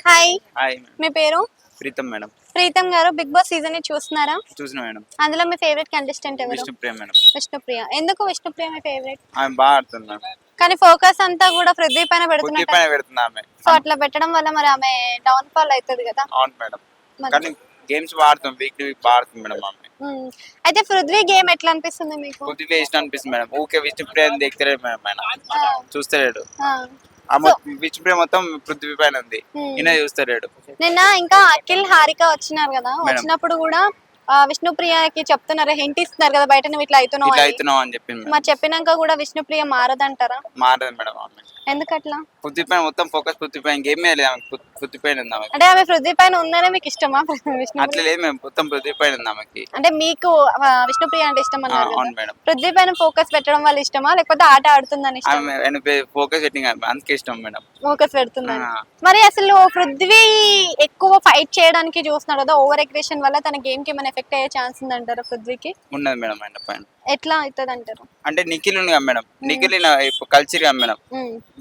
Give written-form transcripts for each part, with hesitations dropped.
Hi, hi మీ పేరు? Pritam madam. Pritam గారు, big boss season ని చూస్తున్నారా? చూసిన మేడం. అందులో మీ ఫేవరెట్ కంటెస్టెంట్ ఎవరు? విష్ణుప్రియ మేడం. విష్ణుప్రియ. ఎందుకు విష్ణుప్రియ మీ ఫేవరెట్? ఆమె బాగా ఆడుతుంది మేడం. కానీ ఫోకస్ అంతా కూడా పృథ్వీ పైన బుద్ధి పెడుతున్నట్టు. పైన పెడుతుంది ఆమె. సో అట్లా పెట్టడం వల్ల మరి ఆమె డౌన్ ఫాల్ అవుతుంది కదా. అవును మేడం. మరి- కానీ గేమ్స్ బాగా ఆడుతుంది, వీక్ టు వీక్ బాగా ఆడుతుంది మేడం ఆమె. అయితే పృథ్వీ గేమ్ ఎట్లా అనిపిస్తుంది మీకు? బుద్ధి వేస్ట్ అనిపిస్తుంది మేడం. ఊకే విష్ణుప్రియ దిగుతలేడు మేడం ఆయన. ఆ, చూస్తలేడు. ఆ. విష్ణుప్రియ మొత్తం పృథ్వీ పైన ఉంది, ఈయన చూస్తలేడు. నిన్న ఇంకా అఖిల్ హారిక వచ్చినారు కదా, మేడం. వచ్చినప్పుడు కూడా విష్ణుప్రియకి చెప్తున్నారు, హింట్ ఇస్తున్నారు కదా బయట నువ్వు ఇట్లా అవుతున్నావు ఇట్లా అని. అవుతున్నావు అని చెప్పింది మేడం. మరి చెప్పినాక కూడా విష్ణుప్రియ మారదంటారా? మారదు మేడం ఆమె. ఎందుకట్లా? పృథ్వీ పైన మొత్తం ఫోకస్ పృథ్వీ పైన, గేమ్ లేదు ఆమె. పృథ్వీ పైన ఉంది ఆమె. అంటే ఆమె పృథ్వీ పైన ఉందనే మీకు ఇష్టమా అట్లా విష్ణుప్రియ? లేదు మేము, మొత్తం పృథ్వీ పైన ఉంది ఆమెకి. అంటే మీకు విష్ణుప్రియ అంటే ఇష్టం అన్నారు కదా. అవును మేడం. పృథ్వీ పైన ఫోకస్ పెట్టడం వల్ల ఇష్టమా, లేకపోతే ఆట ఆడుతుందని ఇష్టం? ఆమె ఆయన ఫోకస్ సెట్టింగ్ అందుకే ఇష్టం మేడం. ఫోకస్ పెడుతుందని. ఆ. మరి అసలు పృథ్వీ ఎక్కువ ఫైట్ చేయడానికి చూస్తున్నాడు కదా, ఓవర్ అగ్రెషన్ వల్ల తన గేమ్ కి ఏమైనా ఎఫెక్ట్ అయ్యే ఛాన్స్ ఉందంటారా పృథ్వీకి? ఉన్నది మేడం ఆయన పైన. ఎట్లా అవుతుంది అంటారు? అంటే నిఖిల్ ఉంది కదా మేడం, నిఖిల్ ఇప్పుడు కల్చర్ కదా మేడం,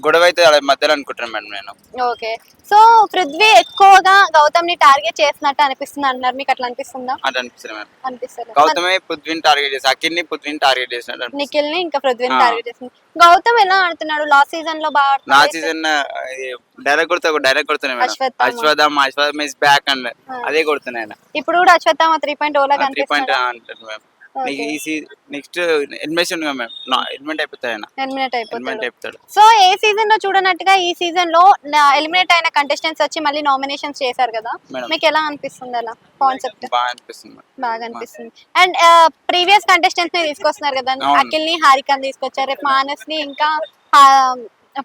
గొడవ అయితే వాళ్ళ మధ్యలో అనుకుంటాను మేడం నేను. ఓకే. సో పృథ్వీ ఎక్కువగా గౌతమ్ ని టార్గెట్ చేసినట్టు అనిపిస్తుంది అంటున్నారు, మీకు అట్లా అనిపిస్తుందా? అది అనిపిస్తుంది మేడం. అనిపిస్తుంది. గౌతమే పృథ్వీని టార్గెట్ చేసి, అఖిల్ని పృథ్వీని టార్గెట్ చేసినట్టు అనిపిస్తుంది. నిఖిల్ ని ఇంకా పృథ్వీని ఆ. టార్గెట్ చేస్తుంది. గౌతమ్ ఎలా ఆడుతున్నాడు? లాస్ట్ సీజన్ లో బాగా నా ఆడుతున్నాడు. సీజన్ డైరెక్ట్ కొడుతున్నాయి madam. Ashwatthama. Ashwatthama is back and అదే కొడుతున్నాయి ఆయన. ఇప్పుడు కూడా అశ్వత్థామ 3.0 లాగా 3 పాయింట్ అనిపిస్తుంది. అంటారు మేడం. నెక్స్ట్ ఎలిమినేషన్ ఉంది మేడం, ఎలిమినేట్ అయిపోతాడు ఆయన. ఎలిమినేట్ ఎలిమినేట్ అయిపోతాడు. అయిపోతాడు. సో ఏ సీజన్ లో చూడనట్టుగా ఈ సీజన్ లో ఎలిమినేట్ అయిన కంటెస్టెంట్స్ వచ్చి మళ్ళీ నామినేషన్స్ చేశారు కదా, మేడం. మీకు ఎలా అనిపిస్తుంది అలా కాన్సెప్ట్? బాగా అనిపిస్తుంది మేడం. బాగా అనిపిస్తుంది. అండ్ ప్రీవియస్ కంటెస్టెంట్స్ ని తీసుకొస్తున్నారు కదా, అవును. అఖిల్ ని హారికని తీసుకొచ్చారు, రేపు మానస్ ని ఇంకా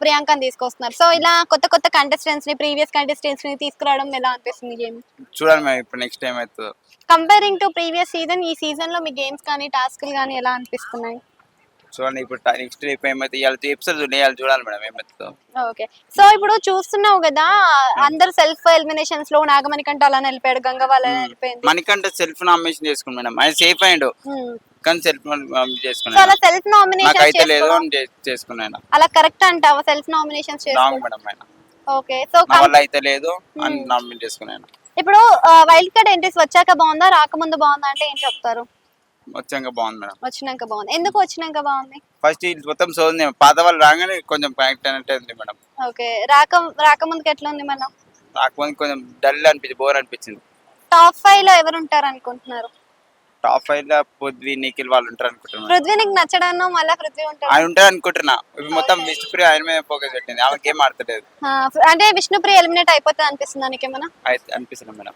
ప్రియాంకని తీసుకొస్తున్నారు. సో ఇలా కొత్త కొత్త కంటెస్టెంట్స్ ని, ప్రీవియస్ కంటెస్టెంట్స్ ని తీసుకురావడం ఎలా అనిపిస్తుంది గేమ్? చూడాలి మేడం ఇప్పుడు నెక్స్ట్ టైం అవుతుందో. కంపేరింగ్ టు ప్రీవియస్ సీజన్, ఈ సీజన్ లో మీ గేమ్స్ కానీ టాస్క్లు కానీ ఎలా అనిపిస్తున్నాయి? చూడండి ఇప్పుడు నెక్స్ట్ ఏమైతే ఇవాళ ఎపిసోడ్ చూడాలి మేడం ఏమైతుందో. ఓకే. సో ఇప్పుడు చూస్తున్నావు కదా, అందరు సెల్ఫ్ ఎలిమినేషన్స్ లో నాగమణి కంటే అలా వెళ్ళిపోయాడు, గంగవాల వెళ్ళిపోయింది. మనకంటే సెల్ఫ్ నామినేషన్ చేసుకుని మేడం, ఆయన సేఫ్ అయ్యిండు కానీ సెల్ఫ్ సో చేసుకున్నాను. అలా సెల్ఫ్ నాకు నామినేషన్ అయితే లేదు అని చేసుకున్నాను. అలా కరెక్ట్ అంటావా? సెల్ఫ్ నామినేషన్స్ రాంగ్ చేసుకోవడం. మేడం ఆయన. ఓకే. సో నా వల్ల అయితే లేదు అని నామినేట్ చేసుకున్నాను. ఇప్పుడు వైల్డ్ కార్డ్ ఎంట్రీస్ వచ్చాక బాగుందా, రాకముందు బాగుందా అంటే ఏం చెప్తారు? వచ్చాక బాగుంది మేడం. వచ్చినాక బాగుంది. ఎందుకు వచ్చినాక బాగుంది? ఫస్ట్ ఇది మొత్తం సోది, పాత వాళ్ళు రాగానే కొంచెం కనెక్ట్ అయినట్టే ఉంది మేడం. ఓకే. రాకముందుకి ఎట్లా ఉంది మళ్ళీ? రాకపోతే కొంచెం డల్ అనిపించింది, బోర్ అనిపించింది. టాప్ 5 లో ఎవరు ఉంటారు అనుకుంటున్నారు? టాప్ 5 లో పృథ్వీ, నిఖిల్ వాళ్ళు ఉంటారు అనుకుంటున్నాను. పృథ్వీ నీకు నచ్చడానో మళ్ళీ పృథ్వీ ఉంటాడు? ఆయన ఉంటారు అనుకుంటున్నా. ఇప్పుడు మొత్తం విష్ణుప్రియ ఆయన మీద ఫోకస్ పెట్టింది, ఆమె గేమ్ ఆడతలేదు అంటే విష్ణుప్రియ ఎలిమినేట్ అయిపోతుంది అనిపిస్తుందా నీకేమన్నా? అయితే అనిపిస్తుంది మేడం.